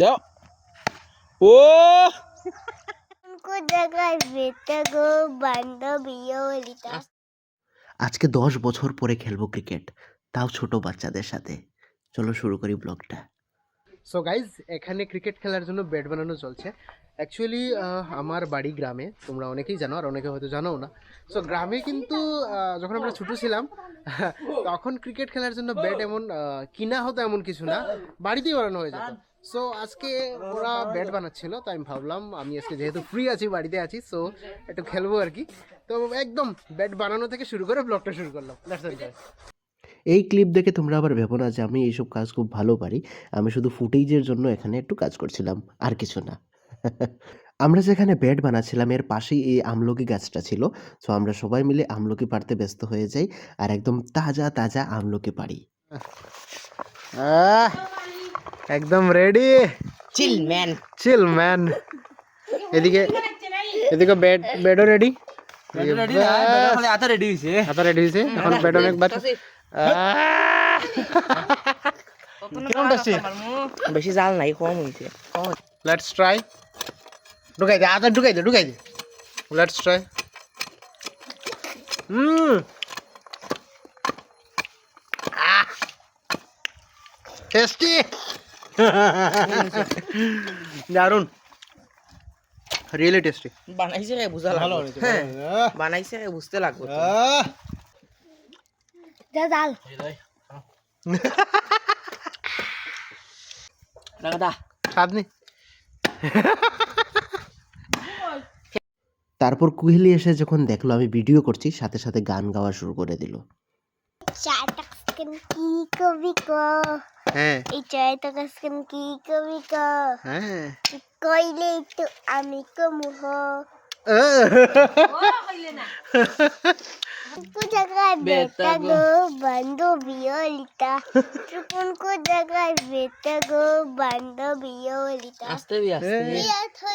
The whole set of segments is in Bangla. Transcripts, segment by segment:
দাও ও আজকে 10 বছর পরে খেলবো ক্রিকেট, তাও ছোট বাচ্চাদের সাথে। চলো শুরু করি ব্লগটা। সো গাইজ, এখানে ক্রিকেট খেলার জন্য ব্যাট বানানো চলছে। অ্যাকচুয়ালি আমার বাড়ি গ্রামে, তোমরা অনেকেই জানো আর অনেকে হয়তো জানোও না। সো গ্রামে কিন্তু যখন আমরা ছোটো ছিলাম তখন ক্রিকেট খেলার জন্য ব্যাট এমন কিনা হতো এমন কিছু না, বাড়িতেই বানানো হয়ে যেত। সো আজকে ওরা ব্যাট বানাচ্ছিল, তো আমি ভাবলাম আমি আজকে যেহেতু ফ্রি আছি, বাড়িতে আছি, সো একটু খেলবো আর কি। তো একদম ব্যাট বানানো থেকে শুরু করে ব্লগটা শুরু করলাম। এই ক্লিপ দেখে তোমরা আবার ভেবো না যে আমি এইসব কাজ খুব ভালো পারি। আমি শুধু ফুটেজের জন্য এখানে একটু কাজ করছিলাম, আর কিছু না। আমরা যেখানে ব্যাট বানাচ্ছিলাম এর পাশেই এই আমলকি গাছটা ছিল। সো আমরা সবাই মিলে আমলকি পাড়তে ব্যস্ত হয়ে যাই, আর একদম তাজা তাজা আমলকি পাড়ি। একদম রেডি, চিল ম্যান এদিকে এদিকে ব্যাটও রেডি, হাতে রেডি হইছে হাতা রেডি হয়েছে। এখন ব্যাট অনেকবার বেশি জাল নাই, কম হইছে। Let's try. ঢুকাই দে, হাতে ঢুকাই দে। Let's try. টেস্টি, দারুন, রিয়েলি টেস্টি। বানাইছে বুঝা লাগবে, বানাইছে বুঝতে লাগবে। জাল রাগদা স্বাদ নেই। তারপর কুহেলি এসে যখন দেখলো আমি ভিডিও করছি, সাথে সাথে গান গাওয়া শুরু করে দিল। হ্যাঁ কইলে তো আমি কমুহ को जगह बेटा गो बंदो बियोलिता चुकुन को जगह बेटा गो बंदो बियोलिता আস্তে বি আস্তে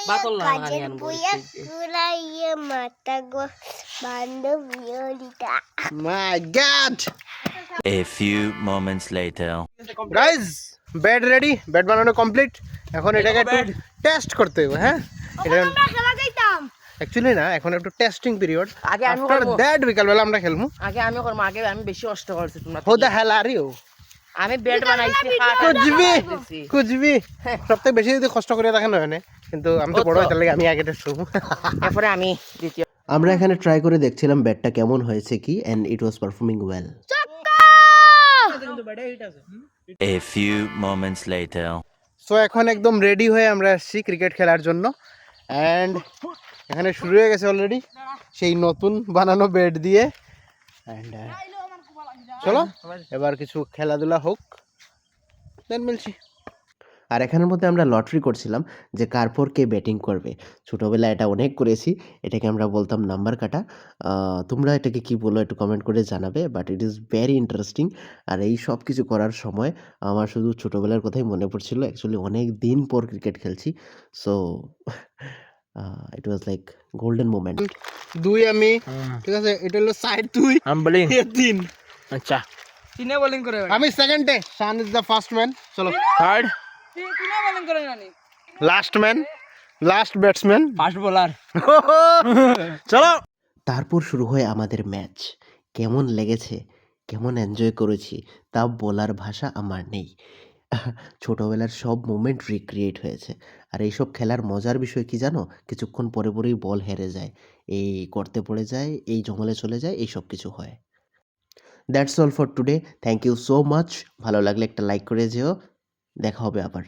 बातल काजल बुया कुलाइया माता गो बंदो बियोलिता my god. A few moments later. Guys, batter ready, batter বানানো কমপ্লিট। এখন এটাকে একটু টেস্ট করতে হবে। হ্যাঁ, এটা আমরা খেলা যাইতাম অ্যাকচুয়ালি না, এখন একটু টেস্টিং পিরিয়ড। আগে আমি আফটার করবো, দ্যাট বিকালবেলা আমরা খেলবো। আগে আমি করবো, আগে আমি বেশি কষ্ট করছি। তোমরা হো দ্য হেল আর ইউ? আমি ব্যাট বানাইছি, কুচবি সবথেকে বেশি যদি কষ্ট করে দেখেন হয় না, কিন্তু আমি তো বড় হয়ে তাহলে আমি আগে টেস্ট করবো। এরপরে আমি দ্বিতীয়। আমরা এখানে ট্রাই করে দেখছিলাম ব্যাটটা কেমন হয়েছে কি, and it was performing well. A few moments later. So এখন একদম রেডি হয়ে আমরা আসছি ক্রিকেট খেলার জন্য। অ্যান্ড এখানে শুরু হয়ে গেছে অলরেডি সেই নতুন বানানো ব্যাট দিয়ে। অ্যান্ড চলো এবার কিছু খেলাধুলা হোক, দেন মিলছি। আর এখানের মধ্যে আমরা লটারি করছিলাম যে কার পর কে ব্যাটিং করবে। ছোটোবেলায় এটা অনেক করেছি, এটাকে আমরা বলতাম নাম্বার কাটা। তোমরা এটাকে কি বলো একটু কমেন্ট করে জানাবে, but it is very interesting. আর এই সব কিছু করার সময় আমার শুধু ছোটোবেলার কথাই মনে পড়ছিল। অ্যাকচুয়ালি অনেক দিন পর ক্রিকেট খেলছি, so it was like golden moment. দুই আমি, ঠিক আছে, এটা হলো সাইড দুই, আমি বোলিং। তিন। আচ্ছা, তিনে বোলিং করে, আমি সেকেন্ডে, শান ইজ দ্য ফার্স্ট ম্যান। চলো থার্ড তিনে বোলিং করে জানি, last man, last batsman, first bowler. চলো। তারপর শুরু হয় আমাদের ম্যাচ। কেমন লেগেছে, কেমন এনজয় করেছি, তা বলার ভাষা আমার নেই। ছোটোবেলার সব মোমেন্ট রিক্রিয়েট হয়েছে। আর এইসব খেলার মজার বিষয় কি জানো, কিছুক্ষণ পরে পরেই বল হেরে যায়, এই করতে পড়ে যায়, এই জঙ্গলে চলে যায়, এই সব কিছু হয়। That's all for today. Thank you so much. ভালো লাগলে একটা লাইক করে যেও। দেখা হবে আবার।